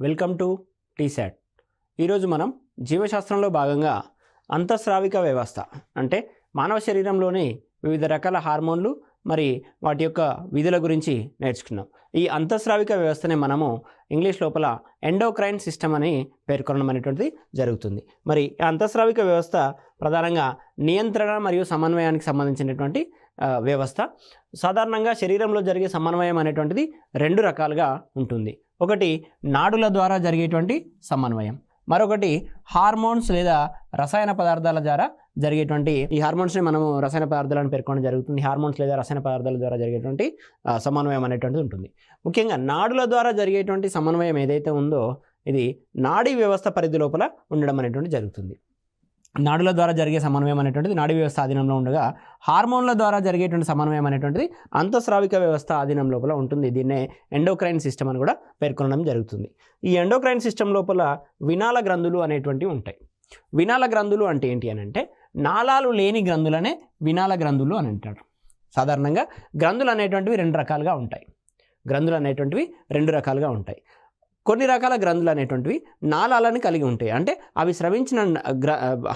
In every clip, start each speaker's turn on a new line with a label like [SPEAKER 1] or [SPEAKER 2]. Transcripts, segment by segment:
[SPEAKER 1] Welcome to T-SAT. ఈరోజు మనం జీవశాస్త్రంలో భాగంగా అంతఃస్రావిక వ్యవస్థ అంటే మానవ శరీరంలోని వివిధ రకాల హార్మోన్లు మరి వాటి యొక్క విధుల గురించి నేర్చుకున్నాం. ఈ అంతఃస్రావిక వ్యవస్థనే మనము ఇంగ్లీష్ లోపల ఎండోక్రైన్ సిస్టమ్ అని పేర్కొనడం అనేటువంటిది జరుగుతుంది. మరి ఈ అంతఃస్రావిక వ్యవస్థ ప్రధానంగా నియంత్రణ మరియు సమన్వయానికి సంబంధించినటువంటి వ్యవస్థ. సాధారణంగా శరీరంలో జరిగే సమన్వయం అనేటువంటిది రెండు రకాలుగా ఉంటుంది. ఒకటి నాడుల ద్వారా జరిగేటువంటి సమన్వయం, మరొకటి హార్మోన్స్ లేదా రసాయన పదార్థాల ద్వారా జరిగేటువంటి ఈ హార్మోన్స్ని మనము రసాయన పదార్థాలను పేర్కొనడం జరుగుతుంది. హార్మోన్స్ లేదా రసాయన పదార్థాల ద్వారా జరిగేటువంటి సమన్వయం అనేటువంటిది ఉంటుంది. ముఖ్యంగా నాడుల ద్వారా జరిగేటువంటి సమన్వయం ఏదైతే ఉందో ఇది నాడీ వ్యవస్థ పరిధి లోపల ఉండడం అనేటువంటి జరుగుతుంది. నాడుల ద్వారా జరిగే సమన్వయం అనేటువంటిది నాడీ వ్యవస్థ ఆధీనంలో ఉండగా, హార్మోన్ల ద్వారా జరిగేటువంటి సమన్వయం అనేటువంటిది అంతఃస్రావిక వ్యవస్థ ఆధీనం లోపల ఉంటుంది. దీన్నే ఎండోక్రైన్ సిస్టమ్ అని కూడా పేర్కొనడం జరుగుతుంది. ఈ ఎండోక్రైన్ సిస్టమ్ లోపల వినాల గ్రంథులు అనేటువంటివి ఉంటాయి. వినాల గ్రంథులు అంటే ఏంటి అని అంటే నాళాలు లేని గ్రంథులనే వినాల గ్రంథులు అని అంటారు. సాధారణంగా గ్రంథులు అనేటువంటివి రెండు రకాలుగా ఉంటాయి. కొన్ని రకాల గ్రంథులు అనేటువంటివి నాళాలను కలిగి ఉంటాయి. అంటే అవి స్రవించిన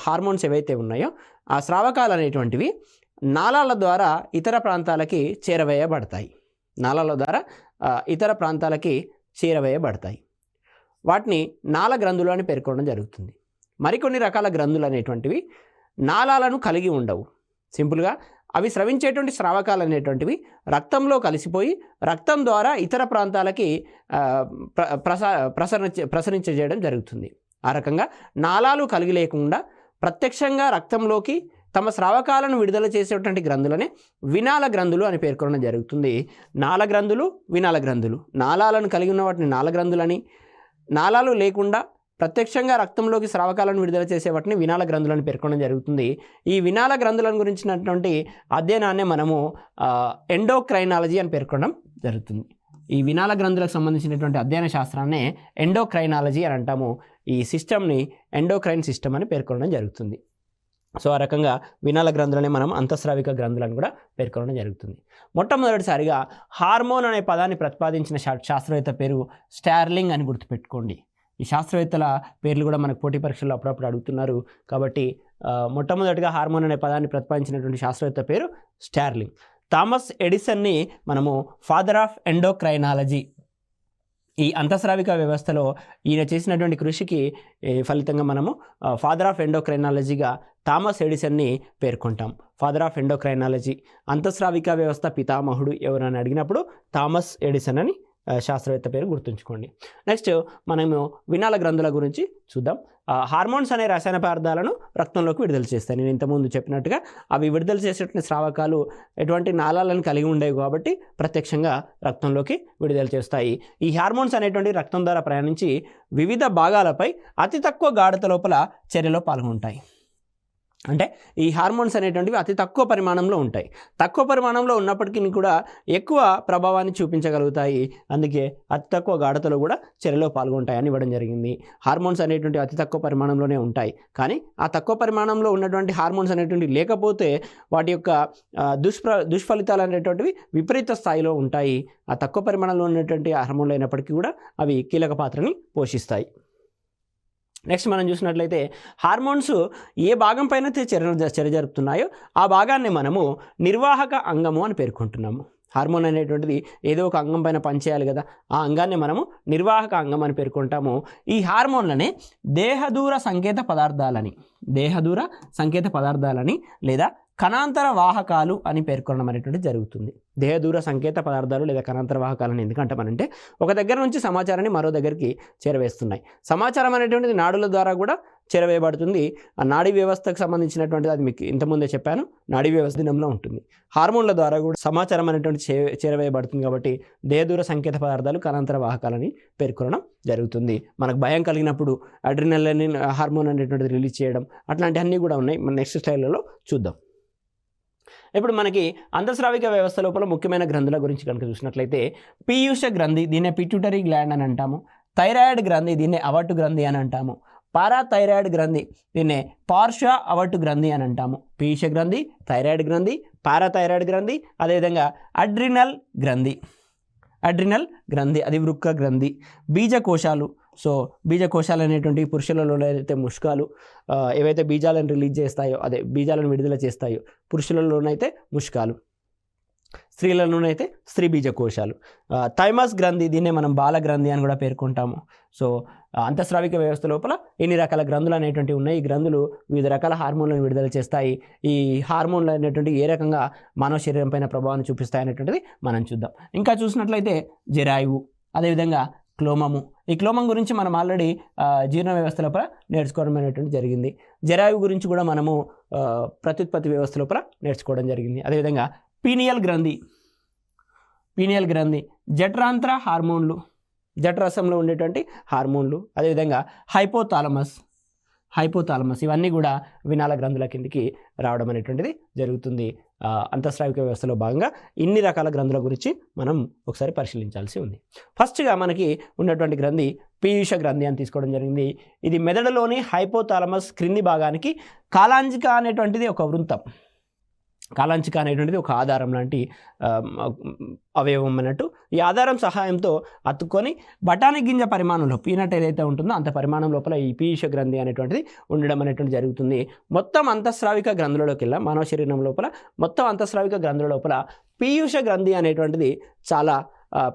[SPEAKER 1] హార్మోన్స్ ఏవైతే ఉన్నాయో ఆ స్రావకాలు అనేటువంటివి నాళాల ద్వారా ఇతర ప్రాంతాలకి చేరవేయబడతాయి. వాటిని నాళ గ్రంథులు అని పేర్కొనడం జరుగుతుంది. మరికొన్ని రకాల గ్రంథులు అనేటువంటివి నాళాలను కలిగి ఉండవు. సింపుల్గా అవి స్రవించేటువంటి స్రావకాలు అనేటువంటివి రక్తంలో కలిసిపోయి రక్తం ద్వారా ఇతర ప్రాంతాలకి ప్రసరించజేయడం జరుగుతుంది. ఆ రకంగా నాళాలు కలిగి లేకుండా ప్రత్యక్షంగా రక్తంలోకి తమ స్రావకాలను విడుదల చేసేటువంటి గ్రంథులనే వినాల గ్రంథులు అని పేర్కొనడం జరుగుతుంది. నాళ గ్రంథులు, వినాల గ్రంథులు. నాళాలను కలిగి ఉన్న వాటిని నాళ గ్రంథులని, నాళాలు లేకుండా ప్రత్యక్షంగా రక్తంలోకి స్రావకాలను విడుదల చేసే వాటిని వినాల గ్రంథులను పేర్కొనడం జరుగుతుంది. ఈ వినాల గ్రంథులను గురించినటువంటి అధ్యయనాన్ని మనము ఎండోక్రైనాలజీ అని పేర్కొనడం జరుగుతుంది. ఈ వినాల గ్రంథులకు సంబంధించినటువంటి అధ్యయన శాస్త్రాన్నే ఎండోక్రైనాలజీ అని అంటాము. ఈ సిస్టమ్ని ఎండోక్రైన్ సిస్టమ్ అని పేర్కొనడం జరుగుతుంది. సో ఆ రకంగా వినాల గ్రంథులనే మనం అంతఃస్రావిక గ్రంథులను కూడా పేర్కొనడం జరుగుతుంది. మొట్టమొదటిసారిగా హార్మోన్ అనే పదాన్ని ప్రతిపాదించిన శాస్త్రవేత్త పేరు స్టార్లింగ్ అని గుర్తుపెట్టుకోండి. ఈ శాస్త్రవేత్తల పేర్లు కూడా మనకు పోటీ పరీక్షల్లో అప్పుడప్పుడు అడుగుతున్నారు. కాబట్టి మొట్టమొదటిగా హార్మోన్ అనే పదాన్ని ప్రతిపాదించినటువంటి శాస్త్రవేత్త పేరు స్టార్లింగ్. థామస్ ఎడిసన్ని మనము ఫాదర్ ఆఫ్ ఎండోక్రైనాలజీ, ఈ అంతఃస్రావిక వ్యవస్థలో ఈయన చేసినటువంటి కృషికి ఫలితంగా మనము ఫాదర్ ఆఫ్ ఎండోక్రైనాలజీగా థామస్ ఎడిసన్ని పేర్కొంటాం. ఫాదర్ ఆఫ్ ఎండోక్రైనాలజీ, అంతఃస్రావిక వ్యవస్థ పితామహుడు ఎవరని అడిగినప్పుడు థామస్ ఎడిసన్ అని శాస్త్రవేత్త పేరు గుర్తుంచుకోండి. నెక్స్ట్ మనము వినాల గ్రంథుల గురించి చూద్దాం. హార్మోన్స్ అనే రసాయన పదార్థాలను రక్తంలోకి విడుదల చేస్తాయి. నేను ఇంతకుముందు చెప్పినట్టుగా అవి విడుదల చేసేటువంటి స్రావకాలు ఎటువంటి నాళాలను కలిగి ఉండేవి కాబట్టి ప్రత్యక్షంగా రక్తంలోకి విడుదల చేస్తాయి. ఈ హార్మోన్స్ అనేటువంటి రక్తం ద్వారా ప్రయాణించి వివిధ భాగాలపై అతి తక్కువ గాఢత లోపల చర్యలో పాల్గొంటాయి. అంటే ఈ హార్మోన్స్ అనేటువంటివి అతి తక్కువ పరిమాణంలో ఉంటాయి. తక్కువ పరిమాణంలో ఉన్నప్పటికీ కూడా ఎక్కువ ప్రభావాన్ని చూపించగలుగుతాయి. అందుకే అతి తక్కువ గాఢతలో కూడా చర్యలో పాల్గొంటాయని ఇవ్వడం జరిగింది. హార్మోన్స్ అనేటువంటి అతి తక్కువ పరిమాణంలోనే ఉంటాయి. కానీ ఆ తక్కువ పరిమాణంలో ఉన్నటువంటి హార్మోన్స్ అనేటువంటివి లేకపోతే వాటి యొక్క దుష్ఫలితాలు అనేటువంటివి విపరీత స్థాయిలో ఉంటాయి. ఆ తక్కువ పరిమాణంలో ఉన్నటువంటి హార్మోన్లు అయినప్పటికీ కూడా అవి కీలక పాత్రని పోషిస్తాయి. నెక్స్ట్ మనం చూసినట్లయితే హార్మోన్స్ ఏ భాగం పైన చర్య జరుపుతున్నాయో ఆ భాగాన్ని మనము నిర్వాహక అంగము అని పేర్కొంటున్నాము. హార్మోన్ అనేటువంటిది ఏదో ఒక అంగం పైన పనిచేయాలి కదా, ఆ అంగాన్ని మనము నిర్వాహక అంగం అని పేర్కొంటాము. ఈ హార్మోన్లని దేహదూర సంకేత పదార్థాలని లేదా కణాంతర వాహకాలు అని పేర్కొనడం అనేటువంటిది జరుగుతుంది. దేహదూర సంకేత పదార్థాలు లేదా కణాంతర వాహకాలను ఎందుకంటామనంటే ఒక దగ్గర నుంచి సమాచారాన్ని మరో దగ్గరికి చేరవేస్తున్నాయి. సమాచారం అనేటువంటిది నాడుల ద్వారా కూడా చేరవేయబడుతుంది. ఆ నాడీ వ్యవస్థకు సంబంధించినటువంటిది అది మీకు ఇంతకుముందే చెప్పాను, నాడీ వ్యవస్థ దినంలో ఉంటుంది. హార్మోన్ల ద్వారా కూడా సమాచారం అనేటువంటి చేరవేయబడుతుంది. కాబట్టి దేహదూర సంకేత పదార్థాలు కణాంతర వాహకాలని పేర్కొనడం జరుగుతుంది. మనకు భయం కలిగినప్పుడు అడ్రినలిన్ హార్మోన్ అనేటువంటిది రిలీజ్ చేయడం అట్లాంటివన్నీ కూడా ఉన్నాయి. మన నెక్స్ట్ స్లైడ్లలో చూద్దాం. ఇప్పుడు మనకి అంతఃస్రావిక వ్యవస్థ లోపల ముఖ్యమైన గ్రంథుల గురించి కనుక చూసినట్లయితే పీయూష గ్రంథి, దీన్నే పిట్యూటరీ గ్లాండ్ అని అంటాము. థైరాయిడ్ గ్రంథి, దీన్నే అవట్టు గ్రంథి అని అంటాము. పారాథైరాయిడ్ గ్రంథి, దీన్నే పార్శ్వ అవట్టు గ్రంథి అని అంటాము. పీయూష గ్రంథి, థైరాయిడ్ గ్రంథి, పారాథైరాయిడ్ గ్రంథి, అదేవిధంగా అడ్రినల్ గ్రంథి, అది వృక్క గ్రంథి. బీజకోశాలు, సో బీజకోశాలు అనేటువంటి పురుషులలో అయితే ముష్కాలు, ఏవైతే బీజాలను రిలీజ్ చేస్తాయో అదే బీజాలను విడుదల చేస్తాయో పురుషులలోనైతే ముష్కాలు, స్త్రీలలోనైతే స్త్రీ బీజకోశాలు. థైమస్ గ్రంథి, దీన్నే మనం బాల గ్రంథి అని కూడా పేర్కొంటాము. సో అంతఃస్రావిక వ్యవస్థ లోపల ఎన్ని రకాల గ్రంథులు అనేటువంటివి ఉన్నాయి. ఈ గ్రంథులు వివిధ రకాల హార్మోన్లను విడుదల చేస్తాయి. ఈ హార్మోన్లు అనేటువంటి ఏ రకంగా మానవ శరీరం పైన ప్రభావాన్ని చూపిస్తాయి అనేటువంటిది మనం చూద్దాం. ఇంకా చూసినట్లయితే జరాయువు, అదేవిధంగా క్లోమము. ఈ క్లోమం గురించి మనం ఆల్రెడీ జీర్ణ వ్యవస్థ లోపల నేర్చుకోవడం అనేటువంటి జరిగింది. జరాయువు గురించి కూడా మనము ప్రత్యుత్పత్తి వ్యవస్థ లోపల నేర్చుకోవడం జరిగింది. అదేవిధంగా పీనియల్ గ్రంథి జఠరాంతర హార్మోన్లు, జఠరసంలో ఉండేటువంటి హార్మోన్లు. అదేవిధంగా హైపోథాలమస్, ఇవన్నీ కూడా వినాల గ్రంథుల కిందికి రావడం అనేటువంటిది జరుగుతుంది. అంతఃస్రావిక వ్యవస్థలో భాగంగా ఇన్ని రకాల గ్రంథుల గురించి మనం ఒకసారి పరిశీలించాల్సి ఉంది. ఫస్ట్గా మనకి ఉన్నటువంటి గ్రంథి పీయూష గ్రంథి అని తీసుకోవడం జరిగింది. ఇది మెదడులోని హైపోథాలమస్ క్రింది భాగానికి కాలాంజిక అనేటువంటిది ఒక వృంతం, కాలాంచిక అనేటువంటిది ఒక ఆధారం లాంటి అవయవం అన్నట్టు. ఈ ఆధారం సహాయంతో అతుక్కొని బఠానీ గింజ పరిమాణంలో, పీనట్ ఏదైతే ఉంటుందో అంత పరిమాణం లోపల ఈ పీయూష గ్రంథి అనేటువంటిది ఉండడం అనేటువంటి జరుగుతుంది. మొత్తం అంతఃస్రావిక గ్రంథులలోకి వెళ్ళా మానవ శరీరం లోపల మొత్తం అంతఃస్రావిక గ్రంథుల లోపల పీయూష గ్రంథి అనేటువంటిది చాలా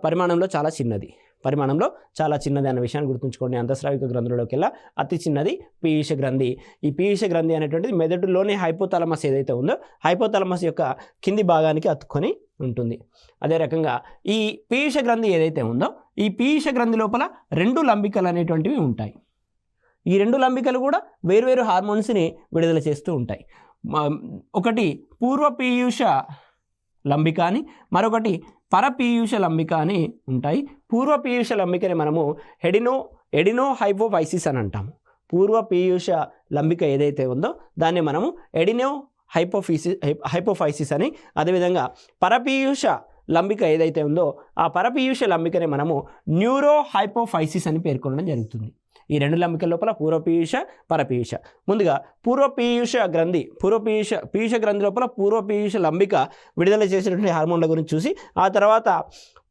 [SPEAKER 1] పరిమాణంలో చాలా చిన్నది అన్న విషయాన్ని గుర్తుంచుకోండి. అంతఃస్రావిక గ్రంథులలోకి వెళ్ళా అతి చిన్నది పీయూష గ్రంథి. ఈ పీయూష గ్రంథి అనేటువంటిది మెదడులోని హైపోథాలమస్ ఏదైతే ఉందో హైపోథాలమస్ యొక్క కింది భాగానికి అతుక్కొని ఉంటుంది. అదే రకంగా ఈ పీయూష గ్రంథి ఏదైతే ఉందో ఈ పీయూష గ్రంథి లోపల 2 లంబికలు అనేటువంటివి ఉంటాయి. ఈ 2 లంబికలు కూడా వేరువేరు హార్మోన్స్ని విడుదల చేస్తూ ఉంటాయి. ఒకటి పూర్వ పీయూష లంబిక అని, మరొకటి పరపీయూష లంబిక అని ఉంటాయి. పూర్వ పీయూష లంబికని మనము ఎడినో హైపోఫైసిస్ అని అంటాము. పూర్వ పీయూష లంబిక ఏదైతే ఉందో దాన్ని మనము ఎడినో హైపోఫైసిస్ అని, అదేవిధంగా పరపీయూష లంబిక ఏదైతే ఉందో ఆ పరపీయూష లంబికని మనము న్యూరో హైపోఫైసిస్ అని పేర్కొనడం జరుగుతుంది. ఈ 2 లంబికల లోపల పూర్వపీయూష, పరపీయూష. ముందుగా పీయూష గ్రంథి లోపల పూర్వపీయూష లంబిక విడుదల చేసేటువంటి హార్మోన్ల గురించి చూసి ఆ తర్వాత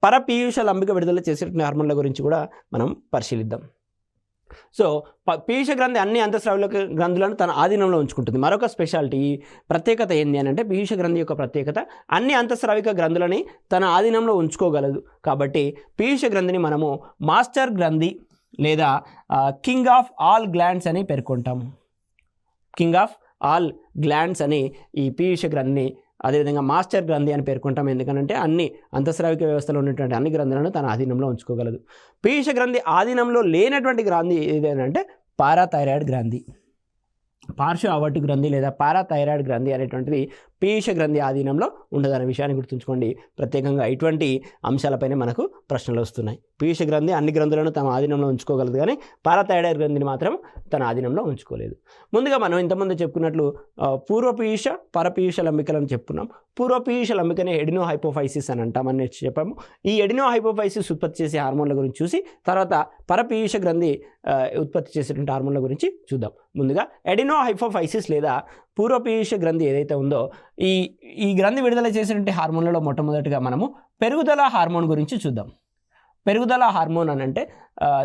[SPEAKER 1] పరపీయూష లంబిక విడుదల చేసేటువంటి హార్మోన్ల గురించి కూడా మనం పరిశీలిద్దాం. సో పీయూష గ్రంథి అన్ని అంతఃస్రావిక గ్రంథులను తన ఆధీనంలో ఉంచుకుంటుంది. మరొక స్పెషాలిటీ ప్రత్యేకత ఏంటి అని అంటే పీయూష గ్రంథి యొక్క ప్రత్యేకత అన్ని అంతఃస్రావిక గ్రంథులని తన ఆధీనంలో ఉంచుకోగలదు. కాబట్టి పీయూష గ్రంథిని మనము మాస్టర్ గ్రంథి లేదా కింగ్ ఆఫ్ ఆల్ గ్లాండ్స్ అని పేర్కొంటాము. కింగ్ ఆఫ్ ఆల్ గ్లాండ్స్ అని ఈ పీయూష గ్రంథిని, అదేవిధంగా మాస్టర్ గ్రంథి అని పేర్కొంటాం. ఎందుకంటే అన్ని అంతఃస్రావిక వ్యవస్థలో ఉన్నటువంటి అన్ని గ్రంథులను తన ఆధీనంలో ఉంచుకోగలదు. పీయూష గ్రంథి ఆధీనంలో లేనటువంటి గ్రంథి ఏదేనంటే పారాథైరాయిడ్ గ్రంథి. పార్శ్వ అవర్టు గ్రంథి లేదా పారాథైరాయిడ్ గ్రంథి అనేటువంటిది పీయూష గ్రంథి ఆధీనంలో ఉండదనే విషయాన్ని గుర్తుంచుకోండి. ప్రత్యేకంగా ఇటువంటి అంశాలపైన మనకు ప్రశ్నలు వస్తున్నాయి. పీయూష గ్రంథి అన్ని గ్రంథులను తమ ఆధీనంలో ఉంచుకోగలదు, కానీ పారాథైరాయిడ్ గ్రంథిని మాత్రం తన ఆధీనంలో ఉంచుకోలేదు. ముందుగా మనం ఇంతకుముందు చెప్పుకున్నట్లు పూర్వపీయూష, పరపీయూష లంబికలను చెప్పుకున్నాం. పూర్వపీయూష లంబికనే ఎడినో హైపోఫైసిస్ అని అంటామని చెప్పాము. ఈ ఎడినో హైపోఫైసిస్ ఉత్పత్తి చేసే హార్మోన్ల గురించి చూసి తర్వాత పరపీయూష గ్రంథి ఉత్పత్తి చేసేటువంటి హార్మోన్ల గురించి చూద్దాం. ముందుగా ఎడినో హైపోఫైసిస్ లేదా పూర్వపీయూష గ్రంథి ఏదైతే ఉందో ఈ గ్రంథి విడుదల చేసేటువంటి హార్మోన్లలో మొట్టమొదటిగా మనము పెరుగుదల హార్మోన్ గురించి చూద్దాం. పెరుగుదల హార్మోన్ అని అంటే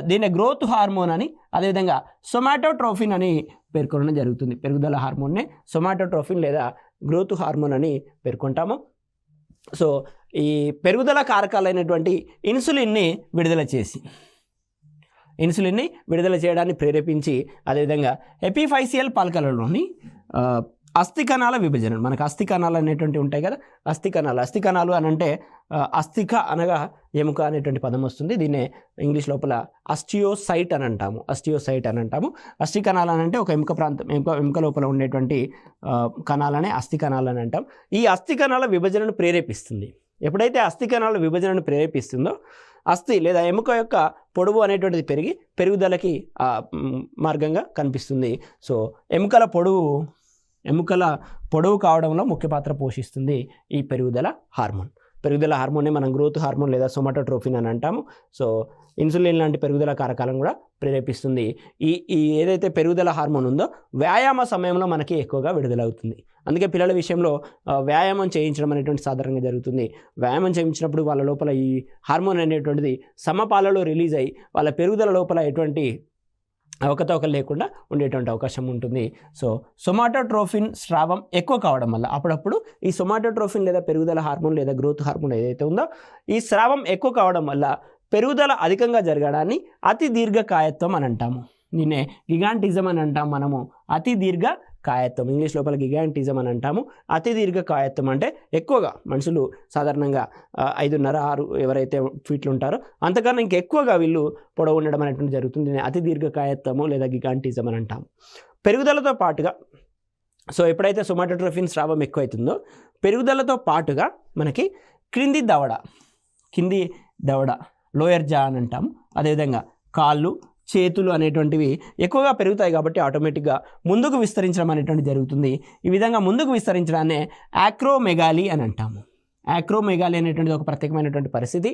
[SPEAKER 1] దీన్ని గ్రోత్ హార్మోన్ అని, అదేవిధంగా సొమాటోట్రోఫిన్ అని పేర్కొనడం జరుగుతుంది. పెరుగుదల హార్మోన్నే సొమాటోట్రోఫిన్ లేదా గ్రోత్ హార్మోన్ అని పేర్కొంటాము. సో ఈ పెరుగుదల కారకాలైనటువంటి ఇన్సులిన్ని విడుదల చేయడాన్ని ప్రేరేపించి, అదేవిధంగా ఎపిఫైసియల్ పలకలలోని అస్థి కణాల విభజన, మనకు అస్థి కణాలు అనేటువంటివి ఉంటాయి కదా, అస్థి కణాలు అని అంటే అస్థిక అనగా ఎముక అనేటువంటి పదం వస్తుంది. దీన్నే ఇంగ్లీష్ లోపల ఆస్టియోసైట్ అని అంటాము. అస్థి కణాలు అని అంటే ఒక ఎముక లోపల ఉండేటువంటి కణాలనే అస్థి కణాలు అని అంటాం. ఈ అస్థి కణాల విభజనను ప్రేరేపిస్తుంది. ఎప్పుడైతే అస్థి కణాల విభజనను ప్రేరేపిస్తుందో అస్థి లేదా ఎముక యొక్క పొడవు అనేటువంటిది పెరుగుదలకి మార్గంగా కనిపిస్తుంది. సో ఎముకల పొడవు కావడంలో ముఖ్య పాత్ర పోషిస్తుంది ఈ పెరుగుదల హార్మోన్. పెరుగుదల హార్మోన్నే మనం గ్రోత్ హార్మోన్ లేదా సొమాటోట్రోఫిన్ అని అంటాము. సో ఇన్సులిన్ లాంటి పెరుగుదల కారకాలను కూడా ప్రేరేపిస్తుంది. ఈ ఏదైతే పెరుగుదల హార్మోన్ ఉందో వ్యాయామ సమయంలో మనకి ఎక్కువగా విడుదలవుతుంది. అందుకే పిల్లల విషయంలో వ్యాయామం చేయించడం అనేటువంటి సాధారణంగా జరుగుతుంది. వ్యాయామం చేయించినప్పుడు వాళ్ళ లోపల ఈ హార్మోన్ అనేటువంటిది సమపాలలో రిలీజ్ అయ్యి వాళ్ళ పెరుగుదల లోపల ఎటువంటి అవకతవకలు లేకుండా ఉండేటువంటి అవకాశం ఉంటుంది. సో సొమాటోట్రోఫిన్ స్రావం ఎక్కువ కావడం వల్ల అప్పుడప్పుడు ఈ సొమాటోట్రోఫిన్ లేదా పెరుగుదల హార్మోన్ లేదా గ్రోత్ హార్మోన్ ఏదైతే ఉందో ఈ స్రావం ఎక్కువ కావడం వల్ల పెరుగుదల అధికంగా జరగడాన్ని అతి దీర్ఘకాయత్వం అని అంటాము. దీన్నే గిగాంటిజం అని అంటాం మనము. అతి దీర్ఘ కాయత్వం, ఇంగ్లీష్ లోపల గిగాంటిజం అని అంటాము. అతి దీర్ఘ కాయత్వం అంటే ఎక్కువగా మనుషులు సాధారణంగా 5.5-6 ఎవరైతే ఫీట్లు ఉంటారో అంతకన్నా ఇంకెక్కువగా వీళ్ళు పొడవు ఉండడం అనేటువంటి జరుగుతుంది. అతి దీర్ఘ కాయత్వము లేదా గిగాంటిజం అని అంటాము. పెరుగుదలతో పాటుగా సో ఎప్పుడైతే సొమాటోట్రోఫిన్ స్రావం ఎక్కువైతుందో పెరుగుదలతో పాటుగా మనకి కింది దవడ లోయర్ జా అని అంటాము. అదేవిధంగా కాళ్ళు, చేతులు అనేటువంటివి ఎక్కువగా పెరుగుతాయి కాబట్టి ఆటోమేటిక్గా ముందుకు విస్తరించడం అనేటువంటి జరుగుతుంది. ఈ విధంగా ముందుకు విస్తరించడాన్నే యాక్రోమెగాలి అని అంటాము. యాక్రోమెగాలి అనేటువంటిది ఒక ప్రత్యేకమైనటువంటి పరిస్థితి.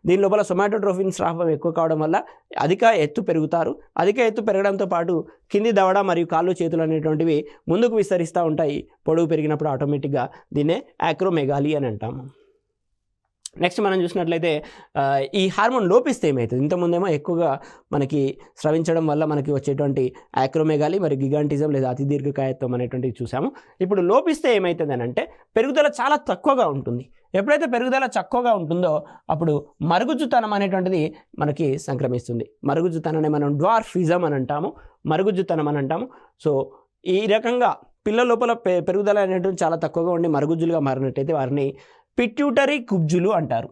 [SPEAKER 1] దీని లోపల సొమాటోట్రోఫిన్ స్రావం ఎక్కువ కావడం వల్ల అధిక ఎత్తు పెరుగుతారు. అధిక ఎత్తు పెరగడంతో పాటు కింది దవడ మరియు కాళ్ళు, చేతులు అనేటువంటివి ముందుకు విస్తరిస్తూ ఉంటాయి. పొడవు పెరిగినప్పుడు ఆటోమేటిక్గా దీన్నే యాక్రోమెగాలి అని అంటాము. నెక్స్ట్ మనం చూసినట్లయితే ఈ హార్మోన్ లోపిస్తే ఏమవుతుంది? ఇంతకుముందేమో ఎక్కువగా మనకి స్రవించడం వల్ల మనకి వచ్చేటువంటి యాక్రోమెగాలి మరియు గిగాంటిజం లేదా అతి దీర్ఘకాయత్వం అనేటువంటివి చూసాము. ఇప్పుడు లోపిస్తే ఏమవుతుంది అని అంటే పెరుగుదల చాలా తక్కువగా ఉంటుంది. ఎప్పుడైతే పెరుగుదల తక్కువగా ఉంటుందో అప్పుడు మరుగుజ్జుతనం అనేటువంటిది మనకి సంక్రమిస్తుంది. మరుగుజ్జుతనాన్ని మనం డ్వార్ఫిజం అని అంటాము, మరుగుజ్జుతనం అని అంటాము. సో ఈ రకంగా పిల్లల లోపల పెరుగుదల అనేటువంటి చాలా తక్కువగా ఉండి మరుగుజ్జులుగా మారినట్టయితే వారిని పిట్యూటరీ కుబ్జులు అంటారు.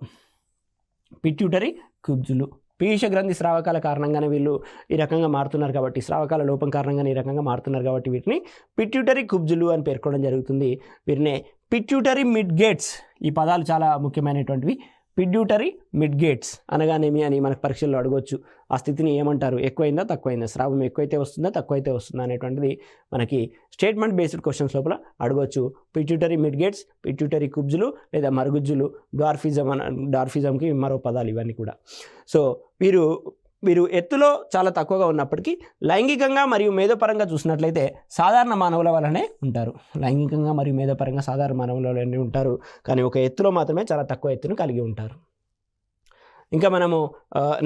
[SPEAKER 1] పిట్యూటరీ కుబ్జులు పీయూష గ్రంథి స్రావకాల కారణంగానే వీళ్ళు ఈ రకంగా మారుతున్నారు కాబట్టి, స్రావకాల లోపం కారణంగానే ఈ రకంగా మారుతున్నారు కాబట్టి వీటిని పిట్యూటరీ కుబ్జులు అని పేర్కొనడం జరుగుతుంది. వీరినే పిట్యూటరీ మిడ్గేట్స్, ఈ పదాలు చాలా ముఖ్యమైనటువంటివి. పిట్యూటరీ మిడ్గేట్స్ అనగానేమి అని మనకు పరీక్షల్లో అడగవచ్చు. ఆ స్థితిని ఏమంటారు? ఎక్కువైందా తక్కువైందా, స్రావం ఎక్కువైతే వస్తుందా తక్కువైతే వస్తుందా అనేటువంటిది మనకి స్టేట్మెంట్ బేస్డ్ క్వశ్చన్స్ లోపల అడగవచ్చు. పిట్యూటరీ మిడ్గేట్స్, పిట్యూటరీ కుబ్జులు లేదా మరుగుజ్జులు, డార్ఫిజంకి మరో పదాలు ఇవన్నీ కూడా. సో వీరు ఎత్తులో చాలా తక్కువగా ఉన్నప్పటికీ లైంగికంగా మరియు మేధోపరంగా చూసినట్లయితే సాధారణ మానవుల వలనే ఉంటారు. లైంగికంగా మరియు మేధోపరంగా సాధారణ మానవుల వలనే ఉంటారు, కానీ ఒక ఎత్తులో మాత్రమే చాలా తక్కువ ఎత్తును కలిగి ఉంటారు. ఇంకా మనము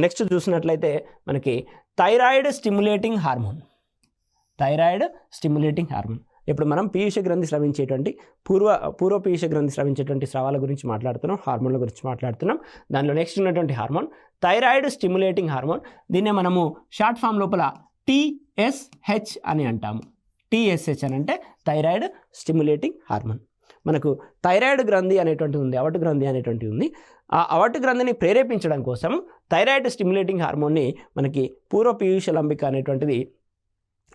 [SPEAKER 1] నెక్స్ట్ చూసినట్లయితే మనకి థైరాయిడ్ స్టిమ్యులేటింగ్ హార్మోన్. ఇప్పుడు మనం పీయూష గ్రంథి స్రవించేటువంటి పూర్వ పీయూష గ్రంథి స్రవించేటువంటి స్రావాల గురించి మాట్లాడుతున్నాం, హార్మోన్ల గురించి మాట్లాడుతున్నాం. దానిలో నెక్స్ట్ ఉన్నటువంటి హార్మోన్ థైరాయిడ్ స్టిమ్యులేటింగ్ హార్మోన్. దీన్నే మనము షార్ట్ ఫామ్ లోపల TSH అని అంటాము. TSH అని అంటే థైరాయిడ్ స్టిమ్యులేటింగ్ హార్మోన్. మనకు థైరాయిడ్ గ్రంథి అనేటువంటిది ఉంది, అవర్ట్ గ్రంథి అనేటువంటిది ఉంది. ఆ అవర్ట్ గ్రంథిని ప్రేరేపించడం కోసం థైరాయిడ్ స్టిమ్యులేటింగ్ హార్మోన్ని మనకి పూర్వ పీయూష లంబిక అనేటువంటిది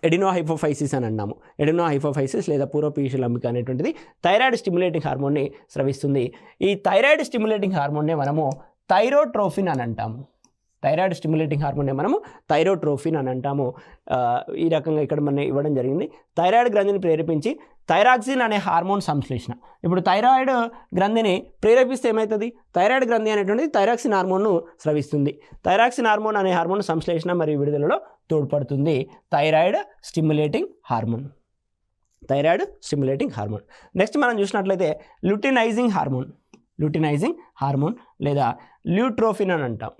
[SPEAKER 1] ఎడినోహైపోఫైసిస్ అని అన్నాము. ఎడినోహైపోఫైసిస్ లేదా పూర్వ పీయూష లంబిక అనేటువంటిది థైరాయిడ్ స్టిమ్యులేటింగ్ హార్మోన్ని స్రవిస్తుంది. ఈ థైరాయిడ్ స్టిమ్యులేటింగ్ హార్మోన్నే మనము థైరోట్రోఫిన్ అని అంటాము. థైరాయిడ్ స్టిమ్యులేటింగ్ హార్మోన్నే మనము థైరోట్రోఫిన్ అని అంటాము. ఈ రకంగా ఇక్కడ మనం ఇవ్వడం జరిగింది. థైరాయిడ్ గ్రంథిని ప్రేరేపించి థైరాక్సిన్ అనే హార్మోన్ సంశ్లేషణ. ఇప్పుడు థైరాయిడ్ గ్రంథిని ప్రేరేపిస్తే ఏమవుతుంది? థైరాయిడ్ గ్రంథి అనేటువంటిది థైరాక్సిన్ హార్మోన్ను స్రవిస్తుంది. థైరాక్సిన్ హార్మోన్ అనే హార్మోన్ సంశ్లేషణ మరియు విడుదలలో తోడ్పడుతుంది. Thyroid stimulating hormone. నెక్స్ట్ మనం చూసినట్లయితే ల్యూటినైజింగ్ హార్మోన్ లేదా ల్యూట్రోఫిన్ అని అంటాం.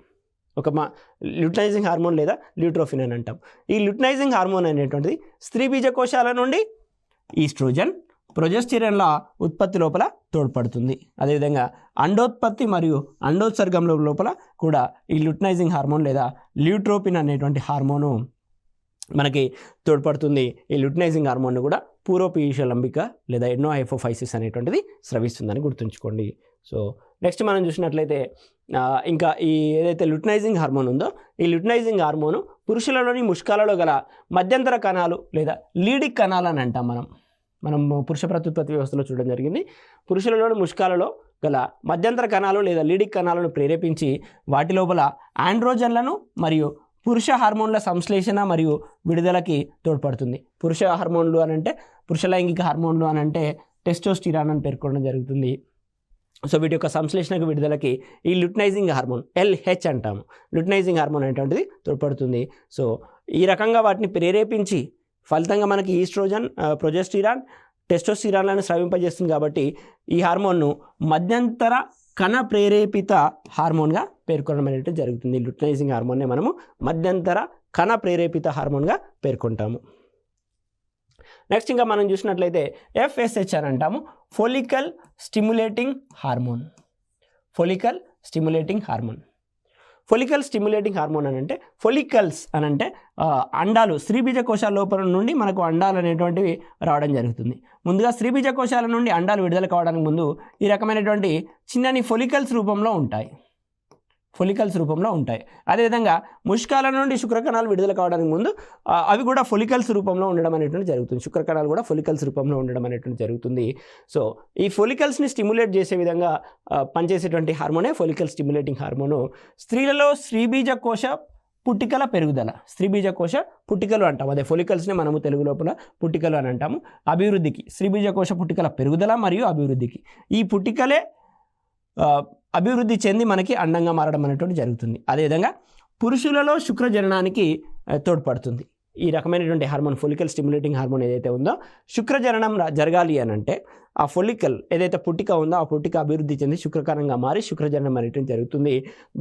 [SPEAKER 1] ల్యూటినైజింగ్ హార్మోన్ లేదా ల్యూట్రోఫిన్ అని అంటాం. ఈ ల్యూటినైజింగ్ హార్మోన్ అనేటువంటిది స్త్రీ బీజకోశాల నుండి ఈస్ట్రోజన్, ప్రొజెస్టెరాన్ల ఉత్పత్తి లోపల తోడ్పడుతుంది. అదేవిధంగా అండోత్పత్తి మరియు అండోత్సర్గంలో లోపల కూడా ఈ ల్యూటినైజింగ్ హార్మోన్ లేదా ల్యూట్రోపిన్ అనేటువంటి హార్మోను మనకి తోడ్పడుతుంది. ఈ ల్యూటినైజింగ్ హార్మోన్ కూడా పూర్వ పీయూష లంబిక లేదా ఎడినోహైపోఫైసిస్ అనేటువంటిది స్రవిస్తుందని గుర్తుంచుకోండి. సో నెక్స్ట్ మనం చూసినట్లయితే ఇంకా ఈ ఏదైతే ల్యూటినైజింగ్ హార్మోన్ ఉందో ఈ ల్యూటినైజింగ్ హార్మోను పురుషులలోని ముష్కాలలో గల మధ్యంతర కణాలు లేదా లీడిక్ కణాలు అని అంటాం. మనం పురుష ప్రత్యుత్పత్తి వ్యవస్థలో చూడడం జరిగింది. పురుషులలోని ముష్కాలలో గల మధ్యంతర కణాలు లేదా లీడిక్ కణాలను ప్రేరేపించి వాటి లోపల ఆండ్రోజన్లను మరియు పురుష హార్మోన్ల సంశ్లేషణ మరియు విడుదలకి తోడ్పడుతుంది. పురుష హార్మోన్లు అని అంటే పురుష లైంగిక హార్మోన్లు అని అంటే టెస్టోస్టిరాన్ అని పేర్కొనడం జరుగుతుంది. సో వీటి యొక్క సంశ్లేషణకు విడుదలకి ఈ లుటనైజింగ్ హార్మోన్ LH అంటాము. లుటనైజింగ్ హార్మోన్ అనేటువంటిది తోడ్పడుతుంది. సో ఈ రకంగా వాటిని ప్రేరేపించి ఫలితంగా మనకి ఈస్ట్రోజన్, ప్రొజెస్టిరాన్, టెస్టోస్టిరాన్లను స్రవింపజేస్తుంది. కాబట్టి ఈ హార్మోన్ను మధ్యంతర కణ ప్రేరేపిత హార్మోన్గా పేర్కొనడం అనేది జరుగుతుంది. లుటనైజింగ్ హార్మోన్నే మనము మధ్యంతర కణ ప్రేరేపిత హార్మోన్గా పేర్కొంటాము. నెక్స్ట్ ఇంకా మనం చూసినట్లయితే FSH అని అంటాము, follicle stimulating hormone. Follicle stimulating hormone. Follicle stimulating hormone అని అంటే, ఫోలికల్స్ అని అంటే అండాలు, స్త్రీబీజ కోశాల లోపల నుండి మనకు అండాలు అనేటువంటివి రావడం జరుగుతుంది. ముందుగా స్త్రీబీజ కోశాల నుండి అండాలు విడుదల కావడానికి ముందు ఈ రకమైనటువంటి చిన్నని ఫోలికల్స్ రూపంలో ఉంటాయి. ఫొలికల్స్ రూపంలో ఉంటాయి. అదేవిధంగా ముష్కాల నుండి శుక్రకణాలు విడుదల కావడానికి ముందు అవి కూడా ఫొలికల్స్ రూపంలో ఉండడం అనేటువంటి జరుగుతుంది. శుక్రకణాలు కూడా ఫొలికల్స్ రూపంలో ఉండడం అనేటువంటి జరుగుతుంది. సో ఈ ఫొలికల్స్ని స్టిమ్యులేట్ చేసే విధంగా పనిచేసేటువంటి హార్మోనే ఫొలికల్ స్టిమ్యులేటింగ్ హార్మోను. స్త్రీలలో స్త్రీబీజ కోశ పుట్టికల పెరుగుదల, స్త్రీబీజ కోశ పుట్టికలు అంటాము. అదే ఫొలికల్స్ని మనము తెలుగు లోపల పుట్టికలు అని అంటాము. అభివృద్ధికి, స్త్రీబీజ కోశ పుట్టికల పెరుగుదల మరియు అభివృద్ధికి ఈ పుట్టికలే అభివృద్ధి చెంది మనకి అండంగా మారడం అనేటువంటి జరుగుతుంది. అదేవిధంగా పురుషులలో శుక్రజననానికి తోడ్పడుతుంది. ఈ రకమైనటువంటి హార్మోన్ ఫొలికల్ స్టిమ్యులేటింగ్ హార్మోన్ ఏదైతే ఉందో, శుక్రజననం జరగాలి అని అంటే ఆ ఫొలికల్ ఏదైతే పుట్టిక ఉందో ఆ పుట్టిక అభివృద్ధి చెంది శుక్రకణంగా మారి శుక్రజననం అనేటువంటి జరుగుతుంది.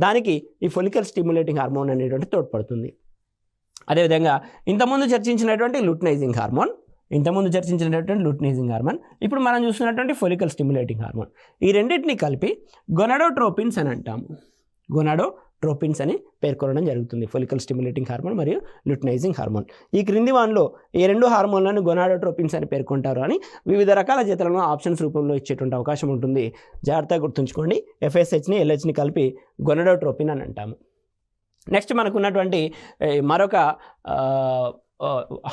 [SPEAKER 1] దానికి ఈ ఫొలికల్ స్టిమ్యులేటింగ్ హార్మోన్ అనేటువంటి తోడ్పడుతుంది. అదేవిధంగా ఇంతకుముందు చర్చించినటువంటి లుటనైజింగ్ హార్మోన్, ఇప్పుడు మనం చూస్తున్నటువంటి ఫొలికల్ స్టిమ్యులేటింగ్ హార్మోన్, ఈ రెండింటిని కలిపి గొనాడోట్రోపిన్స్ అని అంటాము. గొనాడోట్రోపిన్స్ అని పేర్కొనడం జరుగుతుంది. ఫొలికల్ స్టిమ్యులేటింగ్ హార్మోన్ మరియు లుటనైజింగ్ హార్మోన్. ఈ క్రింది వాన్లో ఈ రెండు హార్మోన్లను గొనాడోట్రోపిన్స్ అని పేర్కొంటారు అని వివిధ రకాల జతలను ఆప్షన్స్ రూపంలో ఇచ్చేటువంటి అవకాశం ఉంటుంది. జాగ్రత్తగా గుర్తుంచుకోండి. FSHని LHని కలిపి గొనాడోట్రోపిన్ అని అంటాము. నెక్స్ట్ మనకున్నటువంటి మరొక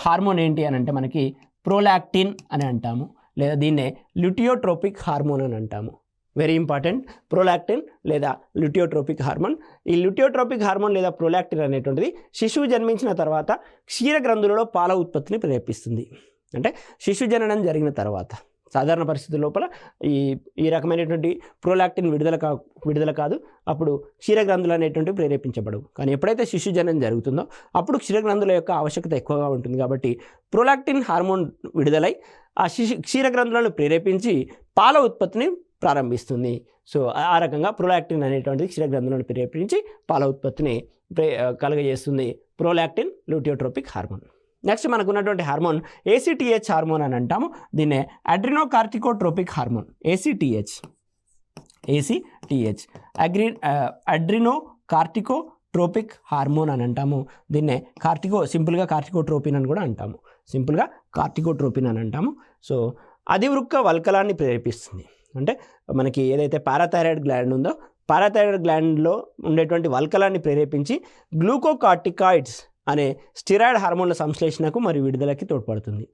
[SPEAKER 1] హార్మోన్ ఏంటి అని అంటే మనకి ప్రోలాక్టిన్ అని అంటాము, లేదా దీన్నే ల్యూటియోట్రోపిక్ హార్మోన్ అని అంటాము. వెరీ ఇంపార్టెంట్, ప్రోలాక్టిన్ లేదా ల్యూటియోట్రోపిక్ హార్మోన్. ఈ ల్యూటియోట్రోపిక్ హార్మోన్ లేదా ప్రోలాక్టిన్ అనేటువంటిది శిశువు జన్మించిన తర్వాత క్షీర గ్రంథులలో పాల ఉత్పత్తిని ప్రేరేపిస్తుంది. అంటే శిశు జననం జరిగిన తర్వాత సాధారణ పరిస్థితుల లోపల ఈ రకమైనటువంటి ప్రోలాక్టిన్ విడుదల కాదు, అప్పుడు క్షీరగ్రంథులు అనేటువంటివి ప్రేరేపించబడవు. కానీ ఎప్పుడైతే శిశు జననం జరుగుతుందో అప్పుడు క్షీరగ్రంథుల యొక్క ఆవశ్యకత ఎక్కువగా ఉంటుంది. కాబట్టి ప్రోలాక్టిన్ హార్మోన్ విడుదలై ఆ క్షీరగ్రంథులను ప్రేరేపించి పాల ఉత్పత్తిని ప్రారంభిస్తుంది. సో ఆ రకంగా ప్రోలాక్టిన్ అనేటువంటిది క్షీరగ్రంథులను ప్రేరేపించి పాల ఉత్పత్తిని కలుగజేస్తుంది. Prolactin luteotropic hormone. నెక్స్ట్ మనకున్నటువంటి హార్మోన్ ACTH హార్మోన్ అని అంటాము. దీన్నే adrenocorticotropic hormone. ACTH adrenocorticotropic hormone అని అంటాము. దీన్నే సింపుల్గా కార్టికోట్రోపిన్ అని కూడా అంటాము. సో అధివృక్క వల్కలాన్ని ప్రేరేపిస్తుంది. అంటే మనకి ఏదైతే పారాథైరాయిడ్ గ్లాండ్ ఉందో పారాథైరాయిడ్ గ్లాండ్లో ఉండేటువంటి వల్కలాన్ని ప్రేరేపించి గ్లూకోకార్టికాయిడ్స్ అనే స్టిరాయిడ్ హార్మోన్ల సంశ్లేషణకు మరియు విడుదలకి తోడ్పడుతుంది.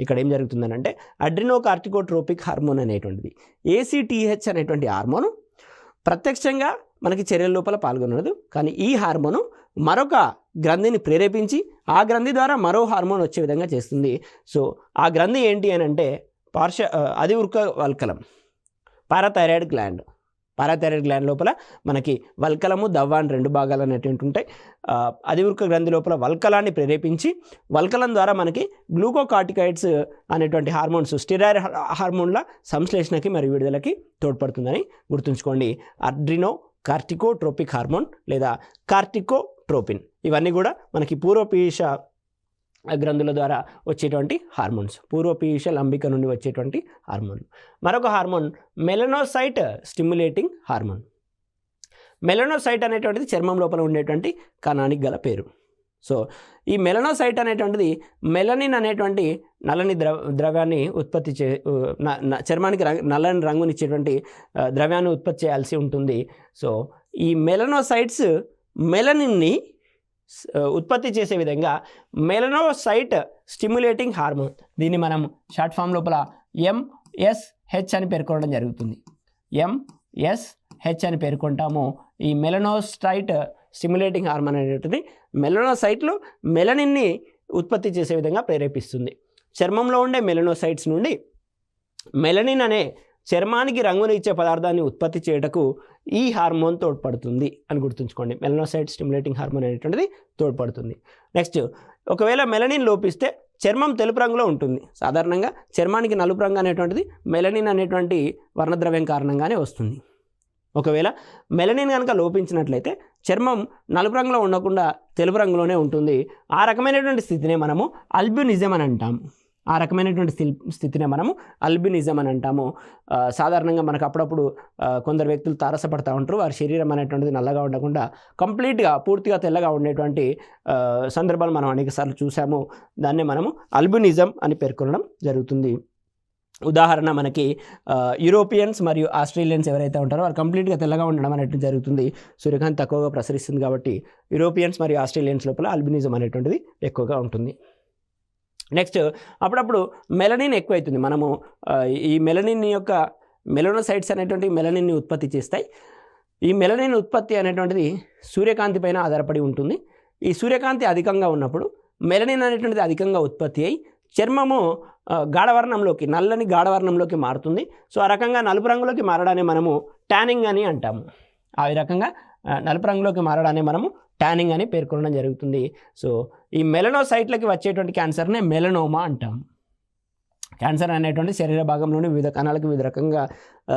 [SPEAKER 1] ఇక్కడ ఏం జరుగుతుందనంటే అడ్రినోకార్టికోట్రోపిక్ హార్మోన్ అనేటువంటిది ACTH అనేటువంటి హార్మోను ప్రత్యక్షంగా మనకి చర్యల లోపల పాల్గొనదు. కానీ ఈ హార్మోను మరొక గ్రంథిని ప్రేరేపించి ఆ గ్రంథి ద్వారా మరో హార్మోన్ వచ్చే విధంగా చేస్తుంది. సో ఆ గ్రంథి ఏంటి అని అంటే అధివృక్క వల్కలం, పారాథైరాయిడ్ గ్లాండ్ లోపల మనకి వల్కలము, దవ్వ అని రెండు భాగాలు అనేటువంటి ఉంటాయి. అధివృక్క గ్రంథి లోపల వల్కలాన్ని ప్రేరేపించి వల్కలం ద్వారా మనకి గ్లూకోకార్టికాయిడ్స్ అనేటువంటి హార్మోన్స్, స్టిరాయిడ్ హార్మోన్ల సంశ్లేషణకి మరియు విడుదలకి తోడ్పడుతుందని గుర్తుంచుకోండి. అడ్రినోకార్టికోట్రోపిక్ హార్మోన్ లేదా కార్టికోట్రోపిన్ ఇవన్నీ కూడా మనకి పూర్వపీయూష గ్రంథుల ద్వారా వచ్చేటువంటి హార్మోన్స్, పూర్వపీయూష లంబిక నుండి వచ్చేటువంటి హార్మోన్లు. మరొక hormone melanocyte stimulating hormone. Melanocyte అనేటువంటిది చర్మం లోపల ఉండేటువంటి కణానికి గల పేరు. సో ఈ మెలనోసైట్ అనేటువంటిది మెలనిన్ అనేటువంటి నల్లని ద్రవ్యాన్ని ఉత్పత్తి చర్మానికి నల్లని రంగునిచ్చేటువంటి ద్రవ్యాన్ని ఉత్పత్తి చేయాల్సి ఉంటుంది. సో ఈ మెలనోసైట్స్ మెలనిన్ని ఉత్పత్తి చేసే విధంగా మెలనోసైట్ స్టిమ్యులేటింగ్ హార్మోన్, దీన్ని మనం షార్ట్ ఫామ్ లోపల MSH అని పేర్కొనడం జరుగుతుంది. MSH అని పేర్కొంటాము. ఈ మెలనోసైట్ స్టిమ్యులేటింగ్ హార్మోన్ అనేటువంటిది మెలనోసైట్లు మెలనిన్ని ఉత్పత్తి చేసే విధంగా ప్రేరేపిస్తుంది. చర్మంలో ఉండే మెలనోసైట్స్ నుండి మెలనిన్ అనే చర్మానికి రంగును ఇచ్చే పదార్థాన్ని ఉత్పత్తి చేయటకు ఈ హార్మోన్ తోడ్పడుతుంది అని గుర్తుంచుకోండి. మెలనోసైట్ స్టిమ్యులేటింగ్ హార్మోన్ అనేటువంటిది తోడ్పడుతుంది. నెక్స్ట్, ఒకవేళ మెలనిన్ లోపిస్తే చర్మం తెలుపు రంగులో ఉంటుంది. సాధారణంగా చర్మానికి నలుపు రంగు అనేటువంటిది మెలనిన్ అనేటువంటి వర్ణద్రవ్యం కారణంగానే వస్తుంది. ఒకవేళ మెలనిన్ కనుక లోపించినట్లయితే చర్మం నలుపు రంగులో ఉండకుండా తెలుపు రంగులోనే ఉంటుంది. ఆ రకమైనటువంటి స్థితినే మనము అల్బినిజం అని అంటాము. ఆ రకమైనటువంటి స్థితినే మనము అల్బినిజం అని అంటాము. సాధారణంగా మనకు అప్పుడప్పుడు కొందరు వ్యక్తులు తారసపడతా ఉంటారు. వారి శరీరం అనేటువంటిది నల్లగా ఉండకుండా కంప్లీట్గా పూర్తిగా తెల్లగా ఉండేటువంటి సందర్భాలు మనం అనేకసార్లు చూసాము. దాన్నే మనము అల్బినిజం అని పేర్కొనడం జరుగుతుంది. ఉదాహరణ, మనకి యూరోపియన్స్ మరియు ఆస్ట్రేలియన్స్ ఎవరైతే ఉంటారో వారు కంప్లీట్గా తెల్లగా ఉండడం అనేటువంటి జరుగుతుంది. సూర్యకాంతి తక్కువగా ప్రసరిస్తుంది కాబట్టి యూరోపియన్స్ మరియు ఆస్ట్రేలియన్స్ లోపల అల్బినిజం అనేటువంటిది ఎక్కువగా ఉంటుంది. నెక్స్ట్, అప్పుడప్పుడు మెలనిన్ ఎక్కువైతుంది. మనము ఈ మెలనిన్ యొక్క మెలనోసైట్స్ అనేటువంటి మెలనిన్ని ఉత్పత్తి చేస్తాయి. ఈ మెలనిన్ ఉత్పత్తి అనేటువంటిది సూర్యకాంతి పైన ఆధారపడి ఉంటుంది. ఈ సూర్యకాంతి అధికంగా ఉన్నప్పుడు మెలనిన్ అనేటువంటిది అధికంగా ఉత్పత్తి అయి చర్మము గాఢవర్ణంలోకి, నల్లని గాఢవర్ణంలోకి మారుతుంది. సో ఆ రకంగా నలుపు రంగులోకి మారడాన్ని మనము ట్యానింగ్ అని అంటాము. ఆ రకంగా నలుపు రంగులోకి మారడాన్ని మనము ట్యానింగ్ అని పేర్కొనడం జరుగుతుంది. సో ఈ మెలనోసైట్లకి వచ్చేటువంటి క్యాన్సర్నే మెలనోమా అంటాం. క్యాన్సర్ అనేటువంటి శరీర భాగంలోని వివిధ కణాలకు వివిధ రకంగా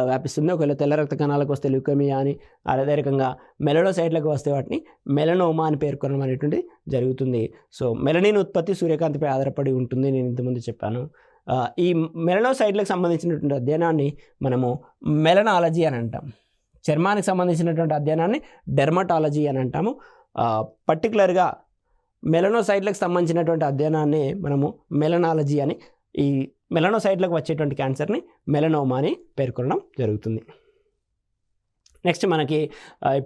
[SPEAKER 1] వ్యాపిస్తుంది. ఒకవేళ తెల్ల రక్త కణాలకు వస్తే ల్యూకేమియా అని, అదే రకంగా మెలనోసైట్లకు వస్తే వాటిని మెలనోమా అని పేర్కొనడం అనేటువంటిది జరుగుతుంది. సో మెలనిన్ ఉత్పత్తి సూర్యకాంతిపై ఆధారపడి ఉంటుంది, నేను ఇంతకుముందు చెప్పాను. ఈ మెలనోసైట్లకు సంబంధించినటువంటి అధ్యయనాన్ని మనము మెలనాలజీ అని అంటాం. చర్మానికి సంబంధించినటువంటి అధ్యయనాన్ని డెర్మటాలజీ అని అంటాము. పర్టికులర్గా మెలనోసైట్లకు సంబంధించినటువంటి అధ్యయనాన్ని మనము మెలనాలజీ అని, ఈ మెలనోసైట్లకు వచ్చేటువంటి క్యాన్సర్ని మెలనోమా అని పేర్కొనడం జరుగుతుంది. నెక్స్ట్, మనకి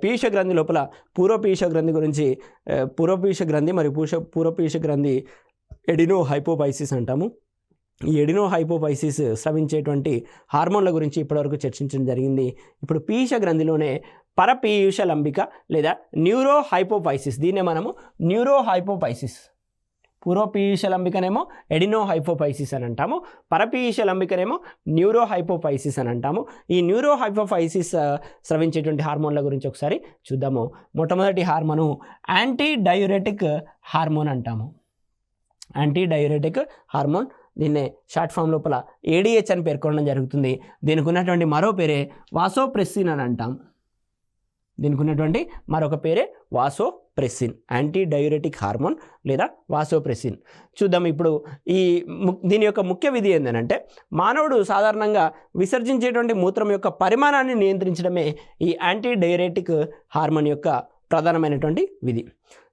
[SPEAKER 1] పీయూష గ్రంథి లోపల పూర్వపీయూష గ్రంథి గురించి, పూర్వపీయూష గ్రంథి మరియు పూర్వపీయూష గ్రంథి ఎడినో హైపోపైసిస్ అంటాము. ఈ ఎడినో హైపోపైసిస్ స్రవించేటువంటి హార్మోన్ల గురించి ఇప్పటివరకు చర్చించడం జరిగింది. ఇప్పుడు పీయూష గ్రంథిలోనే పరపీయూష లంబిక లేదా న్యూరో హైపోపైసిస్, దీన్నే మనము న్యూరో హైపోపైసిస్, పూర్వపీయూష లంబికనేమో ఎడినో హైపోపైసిస్ అని అంటాము, పరపీయూష లంబికనేమో న్యూరో హైపోపైసిస్ అని అంటాము. ఈ న్యూరో హైపోపైసిస్ స్రవించేటువంటి హార్మోన్ల గురించి ఒకసారి చూద్దాము. మొట్టమొదటి హార్మోను యాంటీ డయూరెటిక్ హార్మోన్ అంటాము. యాంటీ డయూరెటిక్ హార్మోన్, దీన్నే షార్ట్ ఫామ్ లోపల ఏడిహెచ్ అని పేర్కొనడం జరుగుతుంది. దీనికి ఉన్నటువంటి మరో పేరే వాసోప్రెస్సిన్ అని అంటాం. దీనికి ఉన్నటువంటి మరొక పేరే వాసోప్రెస్సిన్, యాంటీ డయూరెటిక్ హార్మోన్ లేదా వాసోప్రెస్సిన్. చూద్దాం ఇప్పుడు దీని యొక్క ముఖ్య విధి ఏంటంటే, మానవుడు సాధారణంగా విసర్జించేటువంటి మూత్రం యొక్క పరిమాణాన్ని నియంత్రించడమే ఈ యాంటీ డయూరెటిక్ హార్మోన్ యొక్క ప్రధానమైనటువంటి విధి.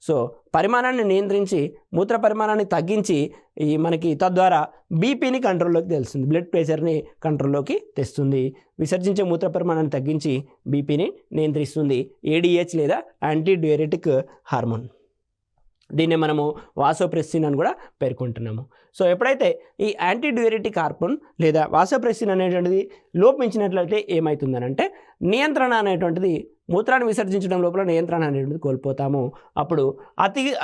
[SPEAKER 1] సో పరిమాణాన్ని నియంత్రించి మూత్ర పరిమాణాన్ని తగ్గించి మనకి తద్వారా బీపీని కంట్రోల్లోకి తెలుస్తుంది, బ్లడ్ ప్రెషర్ని కంట్రోల్లోకి తెస్తుంది. విసర్జించే మూత్ర పరిమాణాన్ని తగ్గించి బీపీని నియంత్రిస్తుంది ఏడిహెచ్ లేదా యాంటీ డయూరెటిక్ హార్మోన్. దీన్ని మనము వాసోప్రెస్సిన్ అని కూడా పేర్కొంటున్నాము. సో ఎప్పుడైతే ఈ యాంటీ డయూరెటిక్ హార్మోన్ లేదా వాసోప్రెస్సిన్ అనేటువంటిది లోపించినట్లయితే ఏమవుతుందనంటే, నియంత్రణ అనేటువంటిది, మూత్రాన్ని విసర్జించడం లోపల నియంత్రణ అనేటువంటిది కోల్పోతాము. అప్పుడు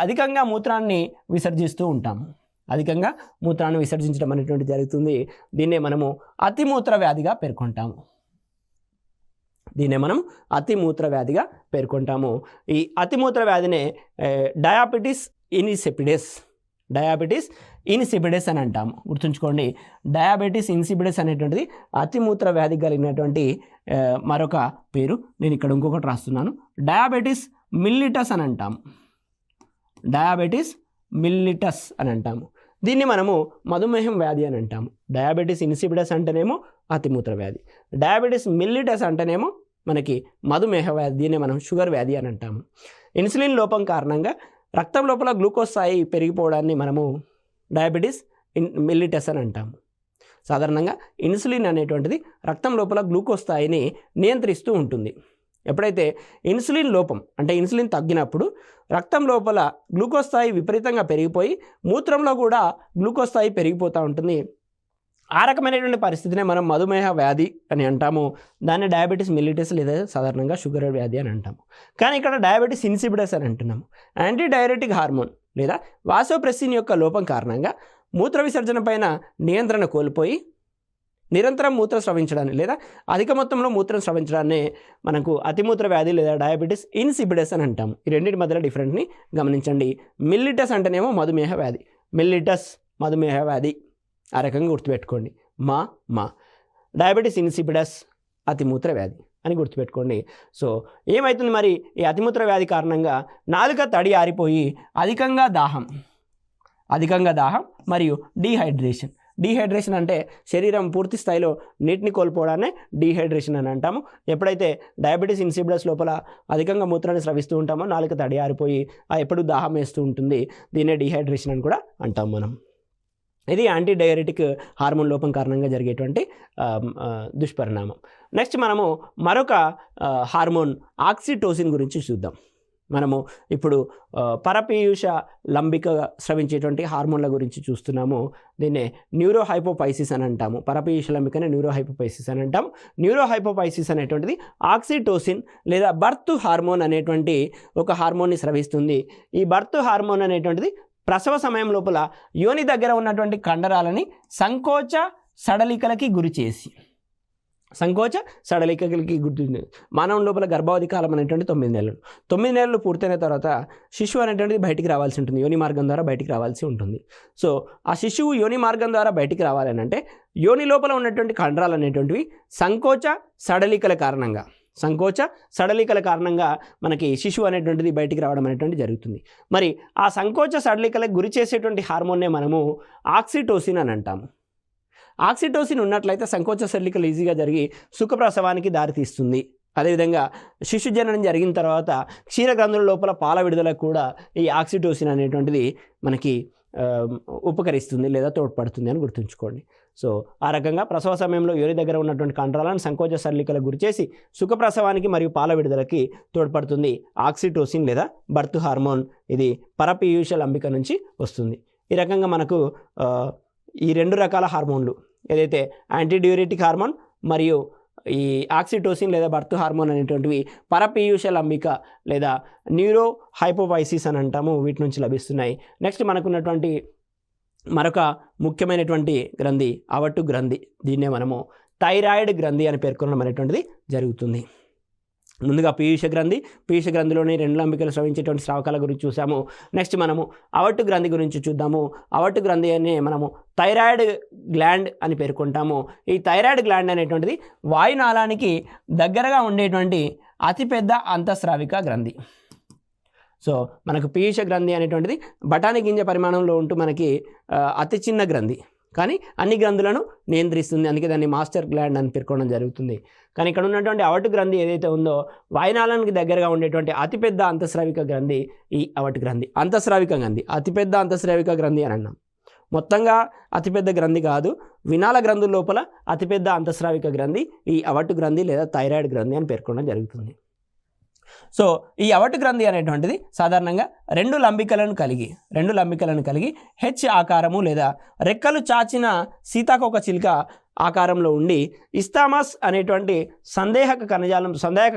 [SPEAKER 1] అధికంగా మూత్రాన్ని విసర్జిస్తూ ఉంటాము. అధికంగా మూత్రాన్ని విసర్జించడం అనేటువంటి జరుగుతుంది. దీన్నే మనము అతిమూత్ర వ్యాధిగా పేర్కొంటాము. దీన్నే మనం అతిమూత్ర వ్యాధిగా పేర్కొంటాము. ఈ అతిమూత్ర వ్యాధినే డయాబెటిస్ ఇన్సిపిడస్ అని అంటాము. గుర్తుంచుకోండి, డయాబెటిస్ ఇన్సిపిడస్ అనేటువంటిది అతిమూత్ర వ్యాధి కలిగినటువంటి మరొక పేరు. నేను ఇక్కడ ఇంకొకటి రాస్తున్నాను, డయాబెటిస్ మిల్లిటస్ అని అంటాము. డయాబెటిస్ మిల్లిటస్ అని అంటాము. దీన్ని మనము మధుమేహం వ్యాధి అని అంటాము. డయాబెటిస్ ఇన్సిపిడస్ అంటేనేమో అతిమూత్ర వ్యాధి, డయాబెటిస్ మిల్లిటస్ అంటేనేమో మనకి మధుమేహ వ్యాధి, దీన్ని మనం షుగర్ వ్యాధి అని అంటాము. ఇన్సులిన్ లోపం కారణంగా రక్తం లోపల గ్లూకోజ్ స్థాయి పెరిగిపోవడాన్ని మనము డయాబెటిస్ మిల్లిటస్ అని అంటాము. సాధారణంగా ఇన్సులిన్ అనేటువంటిది రక్తం లోపల గ్లూకోజ్ స్థాయిని నియంత్రిస్తూ ఉంటుంది. ఎప్పుడైతే ఇన్సులిన్ లోపం అంటే ఇన్సులిన్ తగ్గినప్పుడు రక్తం లోపల గ్లూకోజ్ స్థాయి విపరీతంగా పెరిగిపోయి మూత్రంలో కూడా గ్లూకోజ్ స్థాయి పెరిగిపోతూ ఉంటుంది. ఆ రకమైనటువంటి పరిస్థితినే మనం మధుమేహ వ్యాధి అని అంటాము. దాన్ని డయాబెటిస్ మిల్లిటస్ లేదా సాధారణంగా షుగర్ వ్యాధి అని అంటాము. కానీ ఇక్కడ డయాబెటిస్ ఇన్సిపిడస్ అని అంటున్నాము. యాంటీ డయూరెటిక్ హార్మోన్ లేదా వాసోప్రెస్సిన్ యొక్క లోపం కారణంగా మూత్ర విసర్జన పైన నియంత్రణ కోల్పోయి నిరంతరం మూత్రం స్రవించడాన్ని లేదా అధిక మొత్తంలో మూత్రం స్రవించడాన్ని మనకు అతిమూత్ర వ్యాధి లేదా డయాబెటీస్ ఇన్సిపిడస్ అని అంటాము. ఈ రెండింటి మధ్యలో డిఫరెంట్ని గమనించండి. మిల్లిటస్ అంటేనేమో మధుమేహ వ్యాధి, మిల్లిటస్ మధుమేహ వ్యాధి ఆ రకంగా గుర్తుపెట్టుకోండి. మా డయాబెటీస్ ఇన్సిపిడస్ అతిమూత్ర వ్యాధి అని గుర్తుపెట్టుకోండి. సో ఏమవుతుంది మరి ఈ అతిమూత్ర వ్యాధి కారణంగా నాలుక తడి ఆరిపోయి అధికంగా దాహం మరియు డీహైడ్రేషన్ అంటే శరీరం పూర్తి స్థాయిలో నీటిని కోల్పోవడాన్ని డీహైడ్రేషన్ అని అంటాము. ఎప్పుడైతే డయాబెటీస్ ఇన్సిపిడస్ లోపల అధికంగా మూత్రాన్ని స్రవిస్తూ ఉంటామో నాలుక తడి ఆరిపోయి ఎప్పుడు దాహం వేస్తూ ఉంటుంది, దీన్నే డీహైడ్రేషన్ అని కూడా అంటాం మనం. ఇది యాంటీ డయారెటిక్ హార్మోన్ లోపం కారణంగా జరిగేటువంటి దుష్పరిణామం. నెక్స్ట్ మనము మరొక హార్మోన్ ఆక్సిటోసిన్ గురించి చూద్దాం. మనము ఇప్పుడు పరపీయూష లంబిక స్రవించేటువంటి హార్మోన్ల గురించి చూస్తున్నాము. దీన్నే న్యూరోహైపోపైసిస్ అని అంటాము. పరపీయూష లంబికనే న్యూరోహైపోపైసిస్ అని అంటాము. న్యూరోహైపోపైసిస్ అనేటువంటిది ఆక్సిటోసిన్ లేదా బర్త్ హార్మోన్ అనేటువంటి ఒక హార్మోన్ని స్రవిస్తుంది. ఈ బర్త్ హార్మోన్ అనేటువంటిది ప్రసవ సమయం లోపల యోని దగ్గర ఉన్నటువంటి కండరాలని సంకోచ సడలికలకి గురి మానవుని లోపల గర్భావధి కాలం అనేటువంటి 9 నెలలు. 9 నెలలు పూర్తయిన తర్వాత శిశువు అనేటువంటిది బయటికి రావాల్సి ఉంటుంది, యోని మార్గం ద్వారా బయటికి రావాల్సి ఉంటుంది. సో ఆ శిశువు యోని మార్గం ద్వారా బయటికి రావాలని అంటే యోని లోపల ఉన్నటువంటి కండరాలు అనేటువంటివి సంకోచ సడలికల కారణంగా మనకి శిశువు అనేటువంటిది బయటికి రావడం అనేటువంటి జరుగుతుంది. మరి ఆ సంకోచ సడలికలకు గురి చేసేటువంటి హార్మోన్నే మనము ఆక్సిటోసిన్ అని అంటాము. ఆక్సిటోసిన్ ఉన్నట్లయితే సంకోచ సడలికలు ఈజీగా జరిగి సుఖప్రసవానికి దారితీస్తుంది. అదేవిధంగా శిశు జననం జరిగిన తర్వాత క్షీరగ్రంథుల లోపల పాల విడుదలకు కూడా ఈ ఆక్సిటోసిన్ అనేటువంటిది మనకి ఉపకరిస్తుంది లేదా తోడ్పడుతుంది అని గుర్తుంచుకోండి. సో ఆ రకంగా ప్రసవ సమయంలో యోని దగ్గర ఉన్నటువంటి కండరాలను సంకోచ సడలికలకు గురిచేసి సుఖప్రసవానికి మరియు పాల విడుదలకి తోడ్పడుతుంది ఆక్సిటోసిన్ లేదా బర్త్ హార్మోన్. ఇది పరపీయూష లంబిక నుంచి వస్తుంది. ఈ రకంగా మనకు ఈ 2 రకాల హార్మోన్లు ఏదైతే యాంటీడ్యూరెటిక్ హార్మోన్ మరియు ఈ ఆక్సిటోసిన్ లేదా బర్త్ హార్మోన్ అనేటువంటివి పరపీయూష లంబిక లేదా న్యూరో హైపోపైసిస్ అని అంటాము, వీటి నుంచి లభిస్తున్నాయి. నెక్స్ట్ మనకున్నటువంటి మరొక ముఖ్యమైనటువంటి గ్రంథి అవట్టు గ్రంథి. దీన్నే మనము థైరాయిడ్ గ్రంథి అని పేర్కొనడం అనేటువంటిది జరుగుతుంది. ముందుగా పీయూష గ్రంథిలోని 2 లంబికలు స్రవించేటువంటి స్రావకాల గురించి చూసాము. నెక్స్ట్ మనము అవట్టు గ్రంథి గురించి చూద్దాము. అవట్టు గ్రంథి అనే మనము థైరాయిడ్ గ్లాండ్ అని పేర్కొంటాము. ఈ థైరాయిడ్ గ్లాండ్ అనేటువంటిది వాయునాళానికి దగ్గరగా ఉండేటువంటి అతిపెద్ద అంతఃస్రావిక గ్రంథి. సో మనకు పీయూష గ్రంథి అనేటువంటిది బఠానీ గింజ పరిమాణంలో ఉంటూ మనకి అతి చిన్న గ్రంథి, కానీ అన్ని గ్రంథులను నియంత్రిస్తుంది. అందుకే దాన్ని మాస్టర్ గ్లాండ్ అని పేర్కొనడం జరుగుతుంది. కానీ ఇక్కడ ఉన్నటువంటి అవట్టు గ్రంథి ఏదైతే ఉందో వాయునాళానికి దగ్గరగా ఉండేటువంటి అతిపెద్ద అంతఃస్రావిక గ్రంథి ఈ అవట్టు గ్రంథి. అతిపెద్ద అంతఃస్రావిక గ్రంథి అని అన్నాం. మొత్తంగా అతిపెద్ద గ్రంథి కాదు, వినాల గ్రంథుల లోపల అతిపెద్ద అంతఃస్రావిక గ్రంథి ఈ అవట్టు గ్రంథి లేదా థైరాయిడ్ గ్రంథి అని పేర్కొనడం జరుగుతుంది. సో ఈ అవట్టు గ్రంథి అనేటువంటిది సాధారణంగా 2 లంబికలను కలిగి హెచ్ ఆకారము లేదా రెక్కలు చాచిన సీతాకోక చిలుక ఆకారంలో ఉండి ఇస్తామస్ అనేటువంటి సందేహక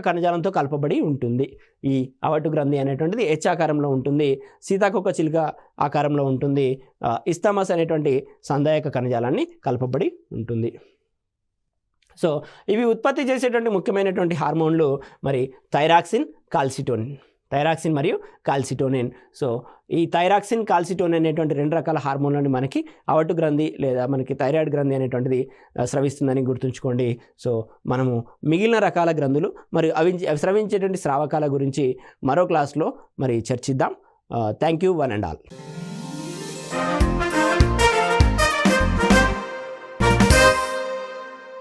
[SPEAKER 1] కణజాలంతో కలపబడి ఉంటుంది. ఈ అవట్టు గ్రంథి అనేటువంటిది హెచ్ ఆకారంలో ఉంటుంది, సీతాకోక చిలుక ఆకారంలో ఉంటుంది, ఇస్తామస్ అనేటువంటి సందేహక కణజాలాన్ని కలపబడి ఉంటుంది. సో ఇవి ఉత్పత్తి చేసేటువంటి ముఖ్యమైనటువంటి హార్మోన్లు మరి థైరాక్సిన్ మరియు కాల్సిటోనిన్. సో ఈ థైరాక్సిన్ కాల్సిటోనిన్ అనేటువంటి 2 రకాల హార్మోన్లను మనకి అవట్టు గ్రంథి లేదా మనకి థైరాయిడ్ గ్రంథి అనేటువంటిది స్రవిస్తుందని గుర్తుంచుకోండి. సో మనము మిగిలిన రకాల గ్రంథులు మరియు అవి స్రవించేటువంటి స్రావకాల గురించి మరో క్లాస్లో మరి చర్చిద్దాం. Thank you one and all.